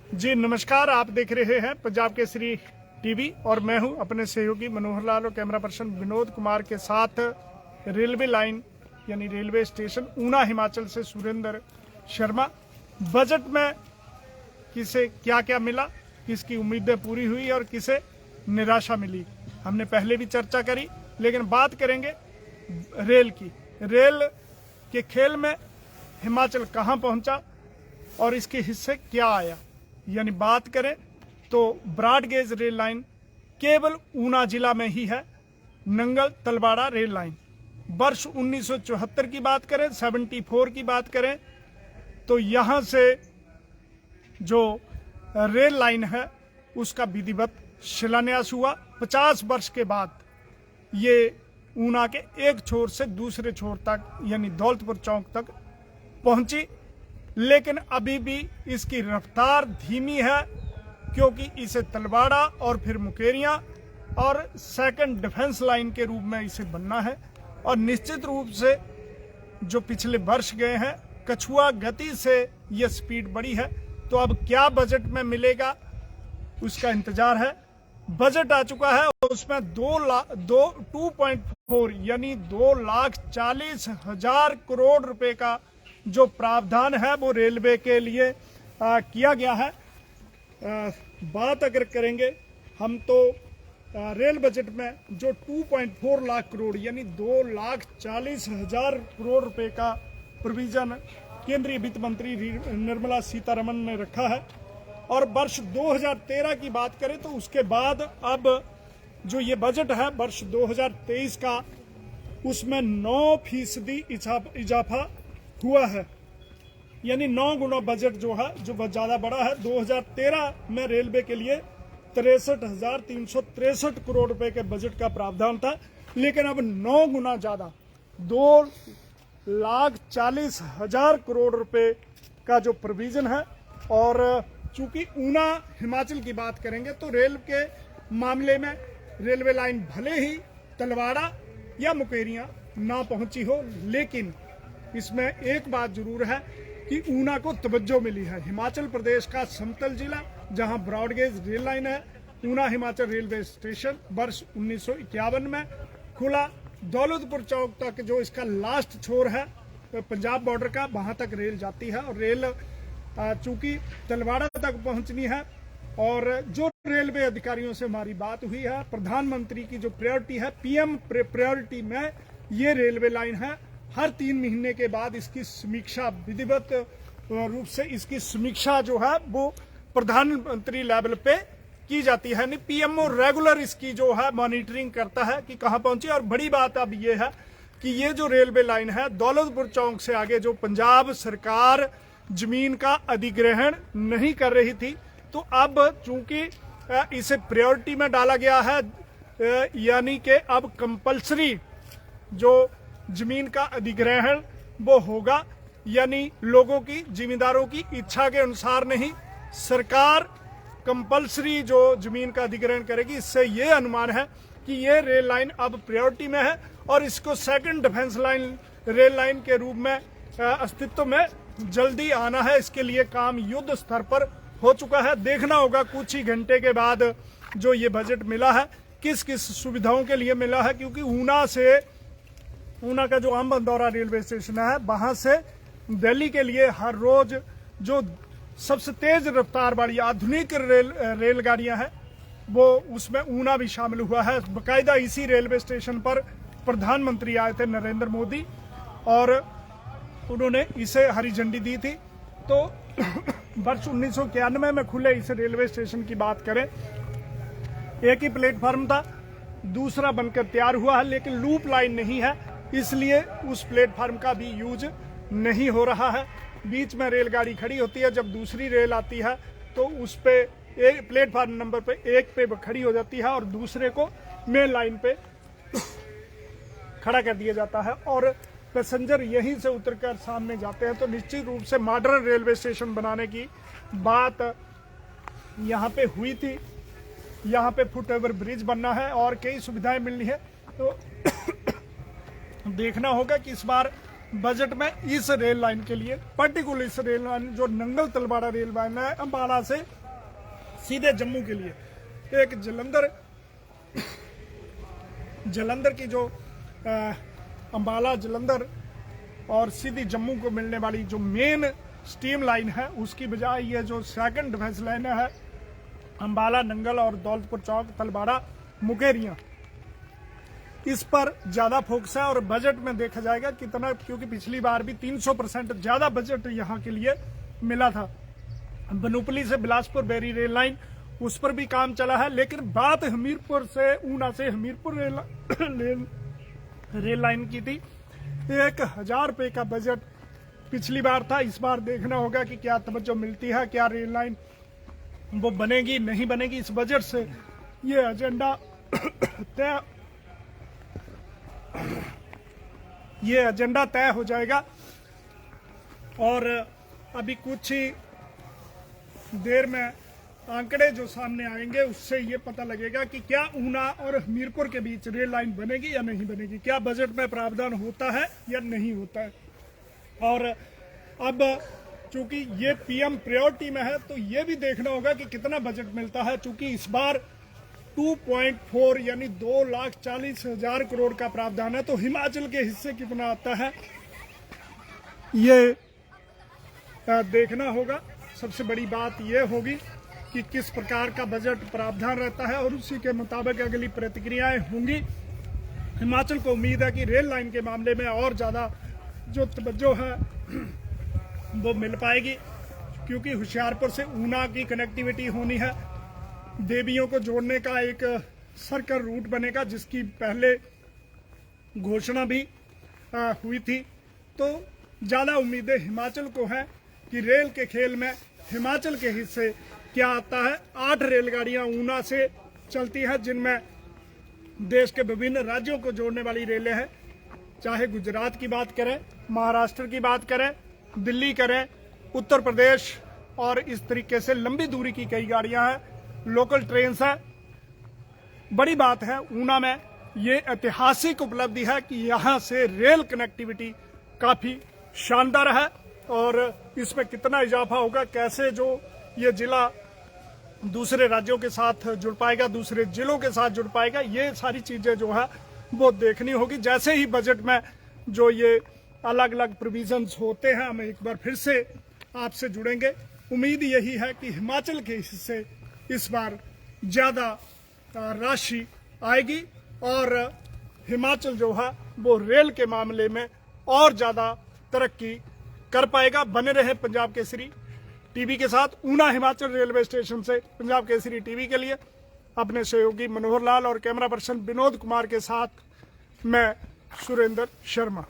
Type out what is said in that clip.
जी नमस्कार, आप देख रहे हैं पंजाब केसरी टीवी और मैं हूं अपने सहयोगी मनोहर लाल और कैमरा पर्सन विनोद कुमार के साथ रेलवे लाइन यानी रेलवे स्टेशन ऊना हिमाचल से सुरेंद्र शर्मा। बजट में किसे क्या क्या मिला, किसकी उम्मीदें पूरी हुई और किसे निराशा मिली, हमने पहले भी चर्चा करी, लेकिन बात करेंगे रेल की। रेल के खेल में हिमाचल कहां पहुंचा और इसके हिस्से क्या आया। यानी बात करें तो ब्रॉड गेज रेल लाइन केवल ऊना जिला में ही है। नंगल तलवाड़ा रेल लाइन वर्ष 1974 की बात करें, 74 की बात करें तो यहां से जो रेल लाइन है उसका विधिवत शिलान्यास हुआ। 50 वर्ष के बाद ये ऊना के एक छोर से दूसरे छोर तक यानी दौलतपुर चौक तक पहुंची, लेकिन अभी भी इसकी रफ्तार धीमी है क्योंकि इसे तलवाड़ा और फिर मुकेरियां और सेकंड डिफेंस लाइन के रूप में इसे बनना है। और निश्चित रूप से जो पिछले वर्ष गए हैं कछुआ गति से यह स्पीड बढ़ी है। तो अब क्या बजट में मिलेगा उसका इंतजार है। बजट आ चुका है और उसमें 2.4 यानी 2,40,000 करोड़ रुपए का जो प्रावधान है वो रेलवे के लिए किया गया है। बात अगर करेंगे हम तो रेल बजट में जो 2.4 लाख करोड़ यानी 2,40,000 करोड़ रुपए का प्रोविजन केंद्रीय वित्त मंत्री निर्मला सीतारमण ने रखा है। और वर्ष 2013 की बात करें तो उसके बाद अब जो ये बजट है वर्ष 2023 का उसमें 9% इजाफा हुआ है, यानी 9 गुना बजट जो है जो ज्यादा बड़ा है। 2013 में रेलवे के लिए 63,363 करोड़ रुपए के बजट का प्रावधान था, लेकिन अब 9 गुना ज्यादा 2,40,000 करोड़ रुपए का जो प्रोविजन है। और चूंकि ऊना हिमाचल की बात करेंगे तो रेल के मामले में रेलवे लाइन भले ही तलवाड़ा या मुकेरियां ना पहुंची हो, लेकिन इसमें एक बात जरूर है कि ऊना को तवज्जो मिली है। हिमाचल प्रदेश का समतल जिला जहां ब्रॉडगेज रेल लाइन है, ऊना हिमाचल रेलवे स्टेशन वर्ष 1951 में खुला। दौलतपुर चौक तक जो इसका लास्ट छोर है पंजाब बॉर्डर का, वहां तक रेल जाती है। और रेल चूंकि तलवाड़ा तक पहुंचनी है और जो रेलवे अधिकारियों से हमारी बात हुई है, प्रधानमंत्री की जो प्रायोरिटी है पीएम प्रायोरिटी में ये रेलवे लाइन है। हर 3 महीने के बाद इसकी समीक्षा विधिवत रूप से इसकी समीक्षा जो है वो प्रधानमंत्री लेवल पे की जाती है। यानी पीएमओ रेगुलर इसकी जो है मॉनिटरिंग करता है कि कहां पहुंची। और बड़ी बात अब ये है कि ये जो रेलवे लाइन है दौलतपुर चौक से आगे जो पंजाब सरकार जमीन का अधिग्रहण नहीं कर रही थी, तो अब चूंकि इसे प्रायोरिटी में डाला गया है, यानी कि अब कंपलसरी जो जमीन का अधिग्रहण वो होगा, यानी लोगों की जिम्मेदारों की इच्छा के अनुसार नहीं, सरकार कंपलसरी जो जमीन का अधिग्रहण करेगी। इससे ये अनुमान है कि ये रेल लाइन अब प्रायोरिटी में है और इसको second defence line rail line के रूप में अस्तित्व में जल्दी आना है। इसके लिए काम युद्ध स्तर पर हो चुका है। देखना होगा कुछ ही घंटे के बाद जो ये बजट मिला है किस किस सुविधाओं के लिए मिला है, क्योंकि ऊना का जो आम बंदौरा रेलवे स्टेशन है वहां से दिल्ली के लिए हर रोज जो सबसे तेज रफ्तार वाली आधुनिक रेलगाड़ियां हैं वो उसमें ऊना भी शामिल हुआ है। बाकायदा इसी रेलवे स्टेशन पर प्रधानमंत्री आए थे नरेंद्र मोदी और उन्होंने इसे हरी झंडी दी थी। तो वर्ष 1991 में खुले इस रेलवे स्टेशन की बात करें, एक ही प्लेटफार्म था, दूसरा बनकर तैयार हुआ है, लेकिन लूप लाइन नहीं है, इसलिए उस प्लेटफार्म का भी यूज नहीं हो रहा है। बीच में रेलगाड़ी खड़ी होती है, जब दूसरी रेल आती है तो उस पे एक प्लेटफार्म नंबर पे 1 पे खड़ी हो जाती है और दूसरे को मेन लाइन पे खड़ा कर दिया जाता है और पैसेंजर यहीं से उतरकर सामने जाते हैं। तो निश्चित रूप से मॉडर्न रेलवे स्टेशन बनाने की बात यहाँ पे हुई थी। यहाँ पे फुट ओवर ब्रिज बनना है और कई सुविधाएं मिलनी है। तो देखना होगा कि इस बार बजट में इस रेल लाइन के लिए, पर्टिकुलर इस रेल लाइन जो नंगल तलवाड़ा रेल लाइन है अंबाला से सीधे जम्मू के लिए, एक जलंधर की जो अंबाला जलंधर और सीधी जम्मू को मिलने वाली जो मेन स्टीम लाइन है, उसकी बजाय ये जो सेकंड डिफेंस लाइन है अंबाला नंगल और दौलतपुर चौक तलवाड़ा मुकेरियां, इस पर ज्यादा फोकस है। और बजट में देखा जाएगा कितना, क्योंकि पिछली बार भी 300% ज्यादा बजट यहाँ के लिए मिला था। बनूपली से बिलासपुर बेरी रेल लाइन, उस पर भी काम चला है, लेकिन बात हमीरपुर से ऊना से हमीरपुर रेल लाइन की थी। 1000 रुपए का बजट पिछली बार था, इस बार देखना होगा कि क्या तवज्जो मिलती है, क्या रेल लाइन वो बनेगी नहीं बनेगी। इस बजट से ये एजेंडा तय हो जाएगा और अभी कुछ ही देर में आंकड़े जो सामने आएंगे उससे ये पता लगेगा कि क्या ऊना और हमीरपुर के बीच रेल लाइन बनेगी या नहीं बनेगी, क्या बजट में प्रावधान होता है या नहीं होता है। और अब चूंकि ये पीएम प्रायोरिटी में है तो ये भी देखना होगा कि कितना बजट मिलता है। चूंकि इस बार 2.4 यानी 2,40,000 करोड़ का प्रावधान है, तो हिमाचल के हिस्से कितना आता है ये देखना होगा। सबसे बड़ी बात ये होगी कि किस प्रकार का बजट प्रावधान रहता है और उसी के मुताबिक अगली प्रतिक्रियाएं होंगी। हिमाचल को उम्मीद है कि रेल लाइन के मामले में और ज़्यादा जो तवज्जो है वो मिल पाएगी, क्योंकि होशियारपुर से ऊना की कनेक्टिविटी होनी है, देवियों को जोड़ने का एक सर्कल रूट बनेगा जिसकी पहले घोषणा भी हुई थी। तो ज़्यादा उम्मीदें हिमाचल को है कि रेल के खेल में हिमाचल के हिस्से क्या आता है। 8 रेलगाड़ियां ऊना से चलती हैं, जिनमें देश के विभिन्न राज्यों को जोड़ने वाली रेलें हैं, चाहे गुजरात की बात करें, महाराष्ट्र की बात करें, दिल्ली करें, उत्तर प्रदेश, और इस तरीके से लंबी दूरी की कई गाड़ियां हैं, लोकल ट्रेन है। बड़ी बात है ऊना में ये ऐतिहासिक उपलब्धि है कि यहाँ से रेल कनेक्टिविटी काफी शानदार है और इसमें कितना इजाफा होगा, कैसे जो ये जिला दूसरे राज्यों के साथ जुड़ पाएगा, दूसरे जिलों के साथ जुड़ पाएगा, ये सारी चीजें जो है वो देखनी होगी। जैसे ही बजट में जो ये अलग अलग प्रोविजंस होते हैं, हम एक बार फिर से आपसे जुड़ेंगे। उम्मीद यही है कि हिमाचल के हिस्से इस बार ज्यादा राशि आएगी और हिमाचल जो है वो रेल के मामले में और ज्यादा तरक्की कर पाएगा। बने रहे पंजाब केसरी टीवी के साथ। ऊना हिमाचल रेलवे स्टेशन से पंजाब केसरी टीवी के लिए अपने सहयोगी मनोहर लाल और कैमरा पर्सन विनोद कुमार के साथ मैं सुरेंद्र शर्मा।